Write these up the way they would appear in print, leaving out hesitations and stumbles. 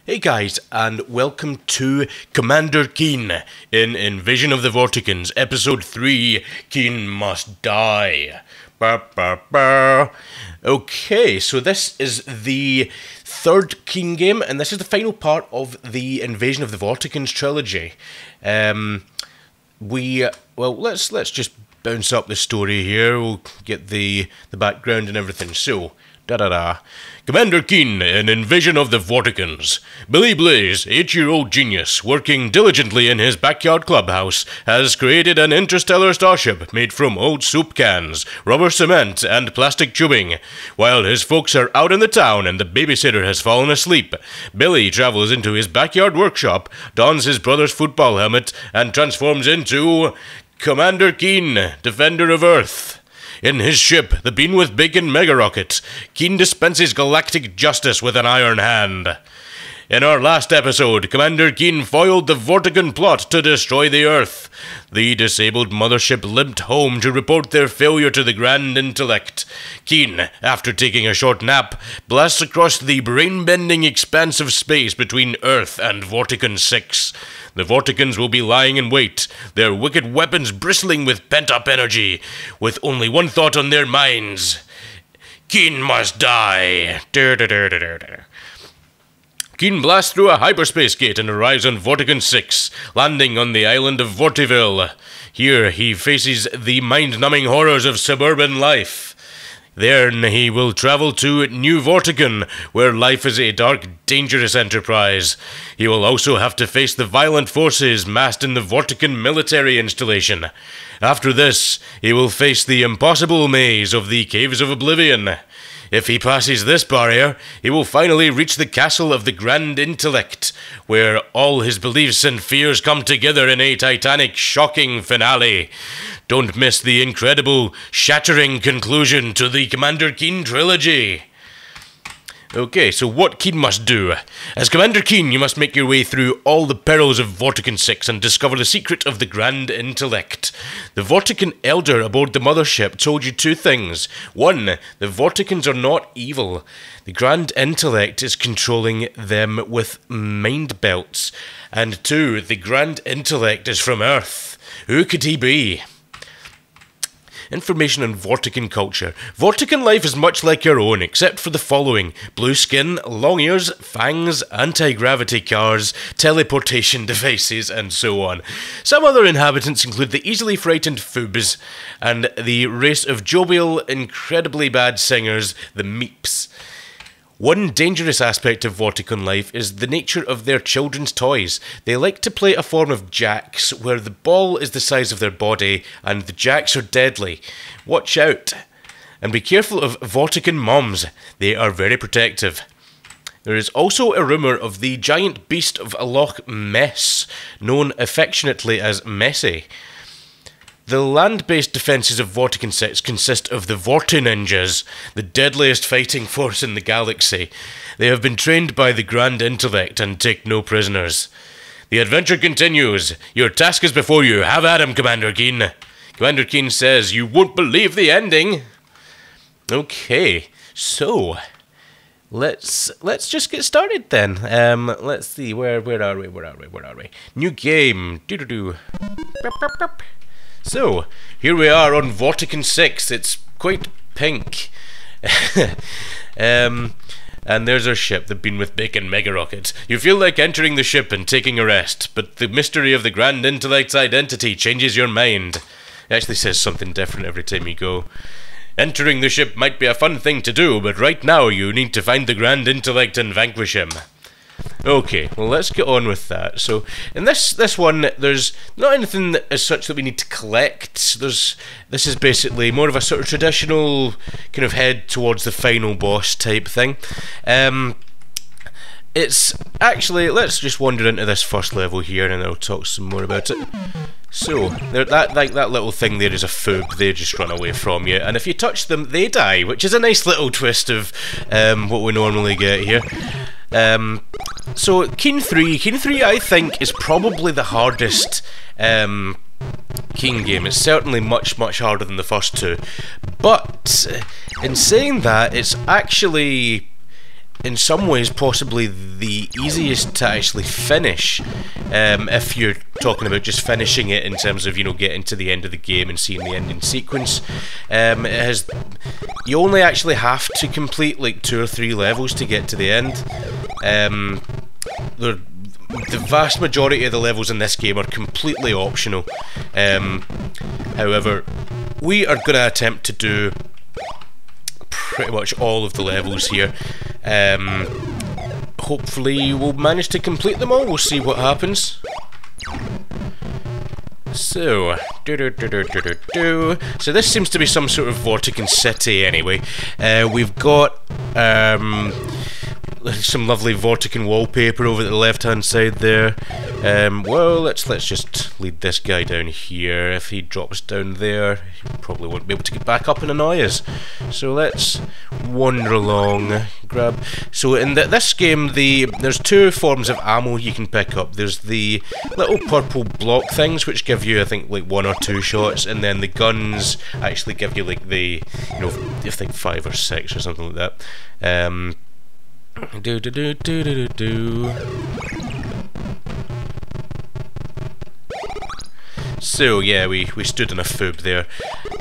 Hey guys, and welcome to Commander Keen in Invasion of the Vorticons, Episode 3, Keen Must Die. Okay, so this is the third Keen game, and this is the final part of the Invasion of the Vorticons trilogy. Let's just bounce up the story here. We'll get the background and everything. So, Commander Keen in Invasion of the Vorticons. Billy Blaze, 8-year-old genius, working diligently in his backyard clubhouse, has created an interstellar starship made from old soup cans, rubber cement, and plastic tubing. While his folks are out in the town and the babysitter has fallen asleep, Billy travels into his backyard workshop, dons his brother's football helmet, and transforms into Commander Keen, Defender of Earth. In his ship, the Bean with Bacon Mega Rocket, Keen dispenses galactic justice with an iron hand. In our last episode, Commander Keen foiled the Vorticon plot to destroy the Earth. The disabled mothership limped home to report their failure to the Grand Intellect. Keen, after taking a short nap, blasts across the brain-bending expanse of space between Earth and Vorticon 6. The Vorticons will be lying in wait, their wicked weapons bristling with pent-up energy, with only one thought on their minds. Keen must die. Keen blasts through a hyperspace gate and arrives on Vorticon 6, landing on the island of Vortiville. Here he faces the mind-numbing horrors of suburban life. There he will travel to New Vorticon, where life is a dark, dangerous enterprise. He will also have to face the violent forces massed in the Vorticon military installation. After this, he will face the impossible maze of the Caves of Oblivion. If he passes this barrier, he will finally reach the castle of the Grand Intellect, where all his beliefs and fears come together in a titanic, shocking finale. Don't miss the incredible, shattering conclusion to the Commander Keen trilogy. Okay, so what Keen must do. As Commander Keen, you must make your way through all the perils of Vorticon 6 and discover the secret of the Grand Intellect. The Vorticon Elder aboard the mothership told you two things. One, the Vorticons are not evil. The Grand Intellect is controlling them with mind belts. And two, the Grand Intellect is from Earth. Who could he be? Information on Vorticon culture. Vorticon life is much like your own, except for the following: blue skin, long ears, fangs, anti-gravity cars, teleportation devices, and so on. Some other inhabitants include the easily frightened Foobs, and the race of jovial, incredibly bad singers, the Meeps. One dangerous aspect of Vorticon life is the nature of their children's toys. They like to play a form of jacks, where the ball is the size of their body, and the jacks are deadly. Watch out. And be careful of Vorticon moms. They are very protective. There is also a rumour of the giant beast of Loch Ness, known affectionately as Messi. The land-based defences of Vorticon 6 consist of the Vortininjas, the deadliest fighting force in the galaxy. They have been trained by the Grand Intellect and take no prisoners. The adventure continues. Your task is before you. Have at him, Commander Keen. Commander Keen says, you won't believe the ending. Okay, so let's just get started then. Let's see, where are we? New game. So, here we are on Vorticon 6. It's quite pink. And there's our ship, the Bean with Bacon Mega Rocket. You feel like entering the ship and taking a rest, but the mystery of the Grand Intellect's identity changes your mind. It actually says something different every time you go. Entering the ship might be a fun thing to do, but right now you need to find the Grand Intellect and vanquish him. Okay, well let's get on with that. So, in this one, there's not anything as such that we need to collect. This is basically more of a sort of traditional kind of head towards the final boss type thing. It's actually, let's just wander into this first level here and I'll talk some more about it. So, that little thing there is a Foob. They just run away from you, and if you touch them, they die, which is a nice little twist of what we normally get here. So, Keen 3 I think is probably the hardest Keen game. It's certainly much harder than the first two, but in saying that, it's actually in some ways possibly the easiest to actually finish, if you're talking about just finishing it in terms of, you know, getting to the end of the game and seeing the ending sequence. You only actually have to complete like 2 or 3 levels to get to the end. The vast majority of the levels in this game are completely optional. However, we are going to attempt to do pretty much all of the levels here. Hopefully we'll manage to complete them all. We'll see what happens. So, so this seems to be some sort of Vorticon city anyway. We've got some lovely Vorticon wallpaper over at the left hand side there. Well, let's just lead this guy down here. If he drops down there, he probably won't be able to get back up and annoy us. So let's wander along, grab. So in this game, there's 2 forms of ammo you can pick up. There's the little purple block things, which give you, I think, like 1 or 2 shots, and then the guns actually give you like the, you know, I think 5 or 6 or something like that. So yeah, we stood in a foob there.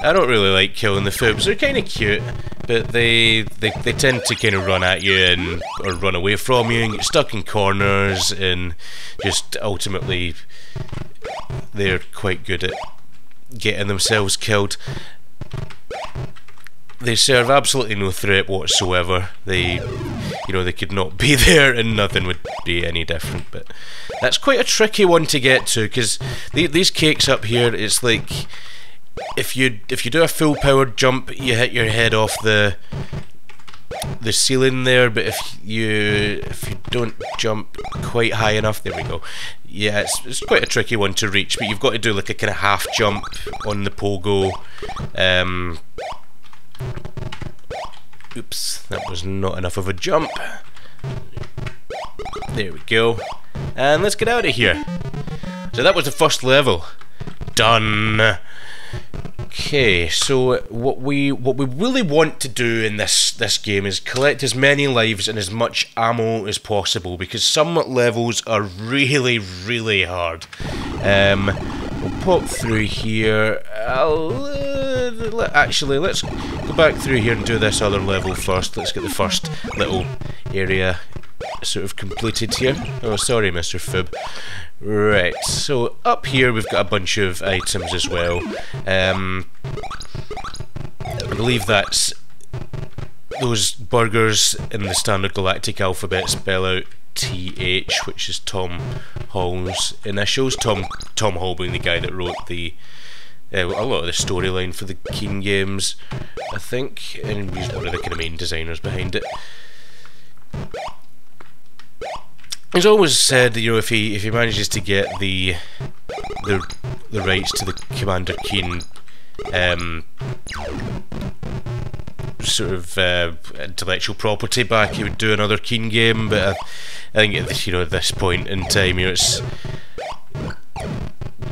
I don't really like killing the foobs. They're kind of cute, but they tend to kind of run at you or run away from you and get stuck in corners, and just ultimately they're quite good at getting themselves killed. They serve absolutely no threat whatsoever. They, you know, they could not be there and nothing would be any different. But that's quite a tricky one to get to, because these cakes up here, it's like if you do a full powered jump, you hit your head off the ceiling there. But if you don't jump quite high enough, there we go. Yeah, it's quite a tricky one to reach. But you've got to do like a kind of half jump on the pogo. Oops, that was not enough of a jump. There we go. And let's get out of here. So that was the first level. Done. Okay, so what we really want to do in this game is collect as many lives and as much ammo as possible, because some levels are really, really hard. We'll pop through here. Actually, let's go back through here and do this other level first. Let's get the first little area sort of completed here. Oh, sorry, Mr. Fib. Right, so up here we've got a bunch of items as well. I believe that's those burgers in the standard galactic alphabet spell out TH, which is Tom Hall's initials. Tom Hall being the guy that wrote the a lot of the storyline for the Keen games, I think, and he's one of the kind of main designers behind it. He's always said that, you know, if he manages to get the rights to the Commander Keen sort of intellectual property back, he would do another Keen game. But I think at this, you know, at this point in time, you know, it's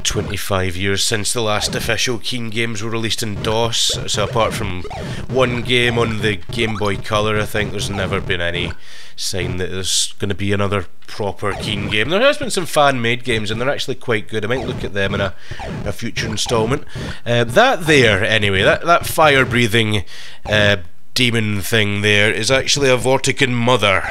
25 years since the last official Keen games were released in DOS, so apart from one game on the Game Boy Color, I think there's never been any sign that there's going to be another proper Keen game. There has been some fan-made games and they're actually quite good. I might look at them in a future installment. That there, anyway, that fire-breathing demon thing there is actually a Vorticon mother.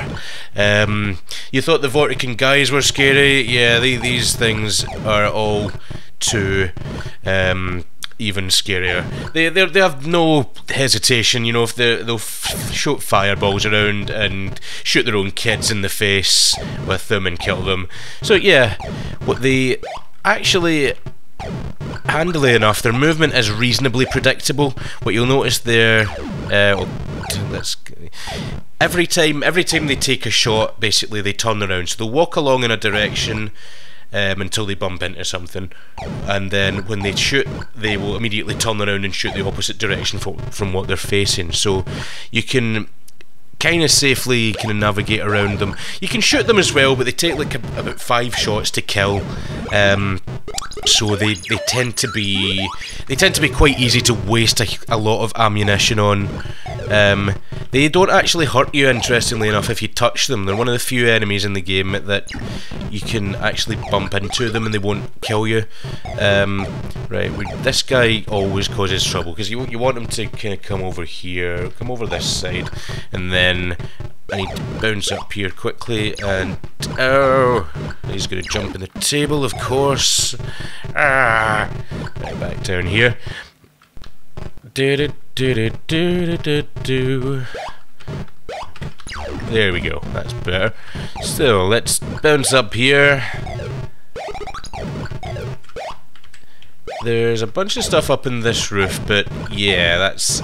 You thought the Vorticon guys were scary? Yeah, these things are all too even scarier. They have no hesitation, you know, if they'll shoot fireballs around and shoot their own kids in the face with them and kill them. So yeah, what they actually, handily enough, their movement is reasonably predictable. What you'll notice there, every time they take a shot, basically they turn around. So they'll walk along in a direction until they bump into something, and then when they shoot, they will immediately turn around and shoot the opposite direction from what they're facing. So you can kind of safely kind of navigate around them. You can shoot them as well, but they take like about 5 shots to kill. so they tend to be quite easy to waste a lot of ammunition on. They don't actually hurt you, interestingly enough, if you touch them. They're one of the few enemies in the game that you can actually bump into them and they won't kill you. Right, this guy always causes trouble because you want him to kind of come over here, come over this side, and then I need to bounce up here quickly, and oh, he's going to jump in the table, of course. Right, back down here. There we go, that's better. So let's bounce up here. There's a bunch of stuff up in this roof, but yeah, that's...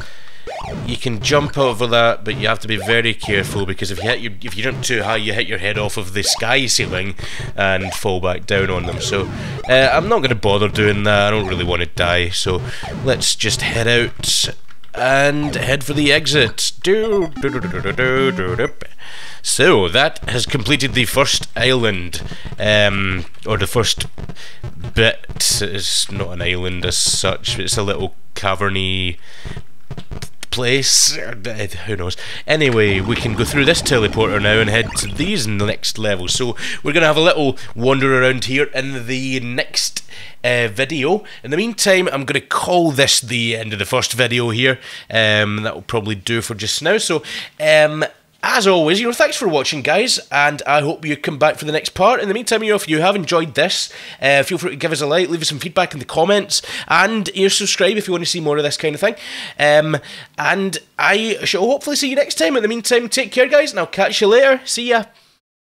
You can jump over that, but you have to be very careful because if you jump too high, you hit your head off of the sky ceiling and fall back down on them. So I'm not going to bother doing that. I don't really want to die. So let's just head out and head for the exit. So that has completed the first island, or the first bit. It's not an island as such. It's a little caverny place, who knows. Anyway, we can go through this teleporter now and head to these next levels. So we're going to have a little wander around here in the next video. In the meantime, I'm going to call this the end of the first video here. That will probably do for just now. So as always, thanks for watching, guys, and I hope you come back for the next part. In the meantime, if you have enjoyed this, feel free to give us a like, leave us some feedback in the comments, and subscribe if you want to see more of this kind of thing. And I shall hopefully see you next time. In the meantime, take care, guys, and I'll catch you later. See ya.